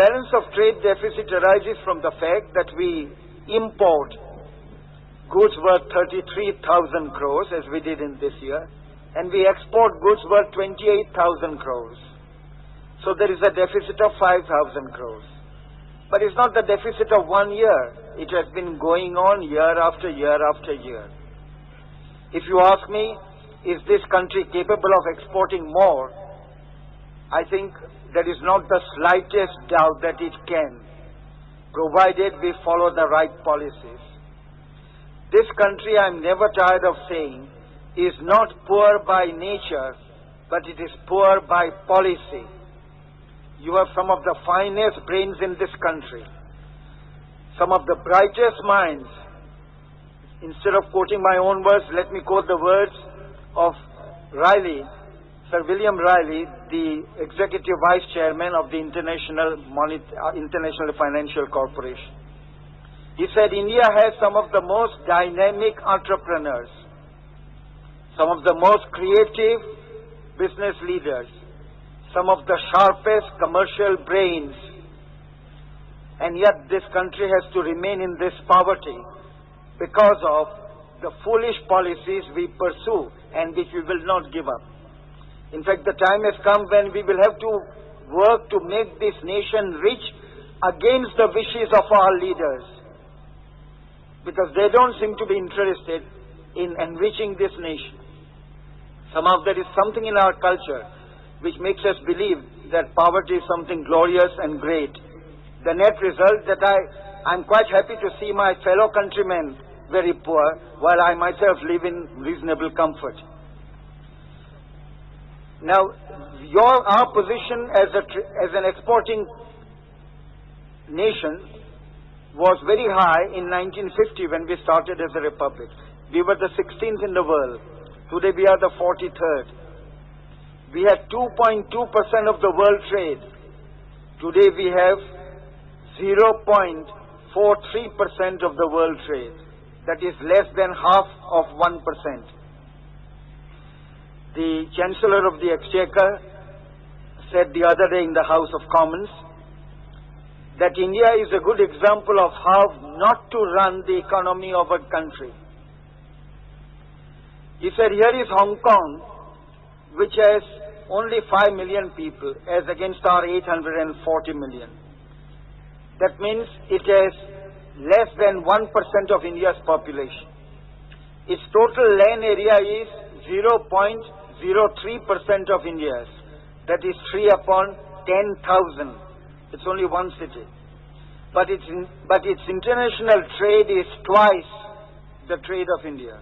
balance of trade deficit arises from the fact that we import goods worth 33,000 crores as we did in this year, and we export goods worth 28,000 crores. So there is a deficit of 5,000 crores. But it's not the deficit of 1 year. It has been going on year after year after year. If you ask me, is this country capable of exporting more? I think there is not the slightest doubt that it can, provided we follow the right policies. This country, I'm never tired of saying, is not poor by nature, but it is poor by policy. You have some of the finest brains in this country, some of the brightest minds. Instead of quoting my own words, let me quote the words of Riley, Sir William Riley, the Executive Vice Chairman of the International Financial Corporation. He said, India has some of the most dynamic entrepreneurs, some of the most creative business leaders, some of the sharpest commercial brains, and yet this country has to remain in this poverty because of the foolish policies we pursue and which we will not give up. In fact, the time has come when we will have to work to make this nation rich against the wishes of our leaders, because they don't seem to be interested in enriching this nation. Somehow there is something in our culture which makes us believe that poverty is something glorious and great. The net result that I'm quite happy to see my fellow countrymen very poor, while I myself live in reasonable comfort. Now, our position as an exporting nation was very high in 1950 when we started as a republic. We were the 16th in the world. Today we are the 43rd. We had 2.2% of the world trade. Today we have 0.43% of the world trade. That is less than half of 1%. The Chancellor of the Exchequer said the other day in the House of Commons that India is a good example of how not to run the economy of a country. He said, here is Hong Kong, which has only 5 million people as against our 840 million. That means it has less than 1% of India's population. Its total land area is 0.03% of India's. That is 3 upon 10,000. It's only one city. But its international trade is twice the trade of India.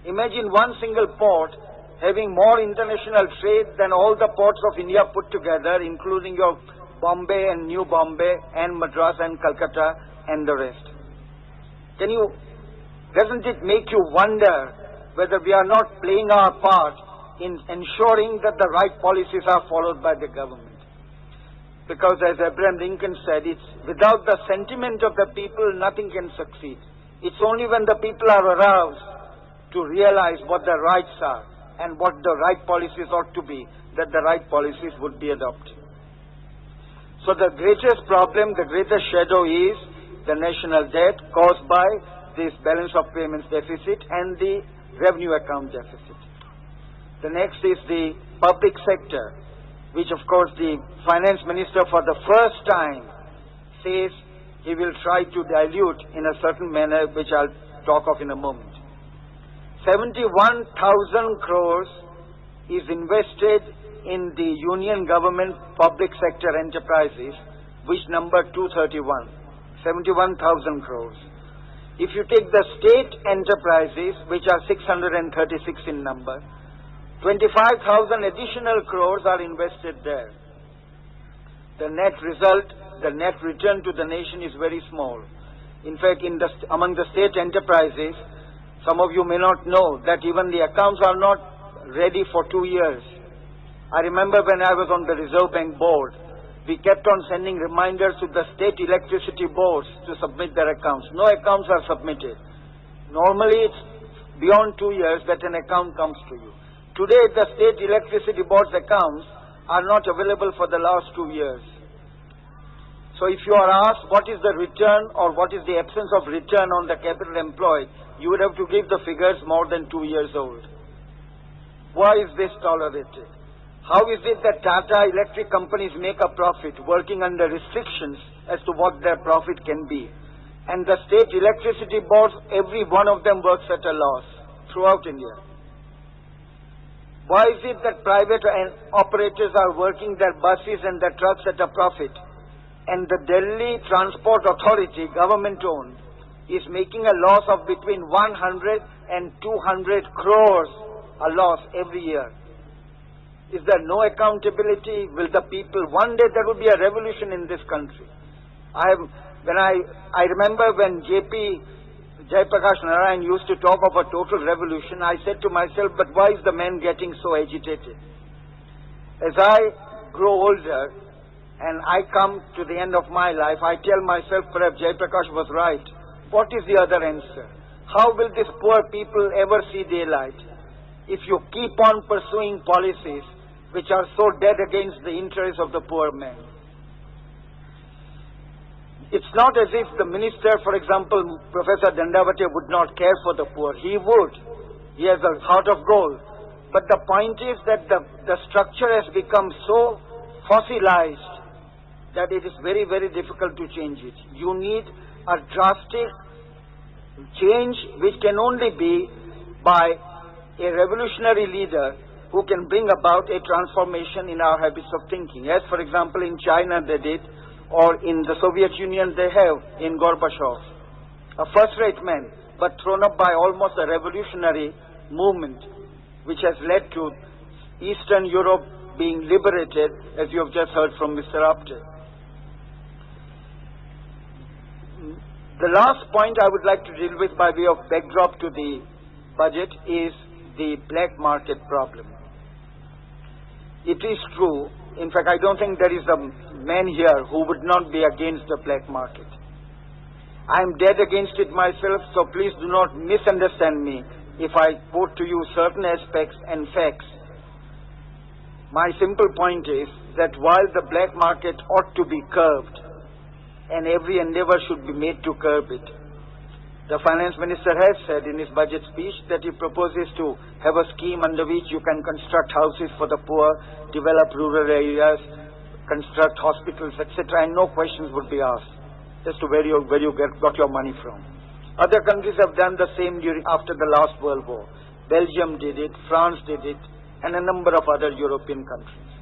Imagine one single port having more international trade than all the ports of India put together, including your Bombay and New Bombay and Madras and Calcutta and the rest. Doesn't it make you wonder whether we are not playing our part in ensuring that the right policies are followed by the government? Because as Abraham Lincoln said, it's without the sentiment of the people, nothing can succeed. It's only when the people are aroused to realize what the rights are and what the right policies ought to be, that the right policies would be adopted. So the greatest problem, the greatest shadow is the national debt caused by this balance of payments deficit and the revenue account deficit. The next is the public sector, which of course the finance minister for the first time says he will try to dilute in a certain manner, which I'll talk of in a moment. 71,000 crores is invested in the union government public sector enterprises, which number 231, 71,000 crores. If you take the state enterprises, which are 636 in number, 25,000 additional crores are invested there. The net result, the net return to the nation is very small. In fact, among the state enterprises, some of you may not know that even the accounts are not ready for 2 years. I remember when I was on the Reserve Bank board, we kept on sending reminders to the state electricity boards to submit their accounts. No accounts are submitted. Normally it's beyond 2 years that an account comes to you. Today the state electricity board's accounts are not available for the last 2 years. So if you are asked what is the return or what is the absence of return on the capital employed, you would have to give the figures more than 2 years old. Why is this tolerated? How is it that Tata Electric companies make a profit working under restrictions as to what their profit can be? And the state electricity boards, every one of them works at a loss throughout India. Why is it that private operators are working their buses and their trucks at a profit? And the Delhi Transport Authority, government-owned, is making a loss of between 100 and 200 crores a loss every year. Is there no accountability? Will the people, one day there will be a revolution in this country. I remember when Jaiprakash Narayan used to talk of a total revolution, I said to myself, but why is the man getting so agitated? As I grow older and I come to the end of my life, I tell myself, perhaps Jaiprakash was right. What is the other answer? How will these poor people ever see daylight if you keep on pursuing policies which are so dead against the interests of the poor man? It's not as if the minister, for example, Professor Dandavate, would not care for the poor. He would. He has a heart of gold. But the point is that the structure has become so fossilized that it is very, very difficult to change it. You need a drastic change which can only be by a revolutionary leader who can bring about a transformation in our habits of thinking. As, for example, in China they did, or in the Soviet Union they have in Gorbachev. A first-rate man, but thrown up by almost a revolutionary movement which has led to Eastern Europe being liberated, as you have just heard from Mr. Apte. The last point I would like to deal with by way of backdrop to the budget is the black market problem. It is true, in fact I don't think there is a man here who would not be against the black market. I am dead against it myself, so please do not misunderstand me if I quote to you certain aspects and facts. My simple point is that while the black market ought to be curbed, and every endeavor should be made to curb it, the finance minister has said in his budget speech that he proposes to have a scheme under which you can construct houses for the poor, develop rural areas, construct hospitals, etc., and no questions would be asked as to where you got your money from. Other countries have done the same after the last World War. Belgium did it, France did it, and a number of other European countries.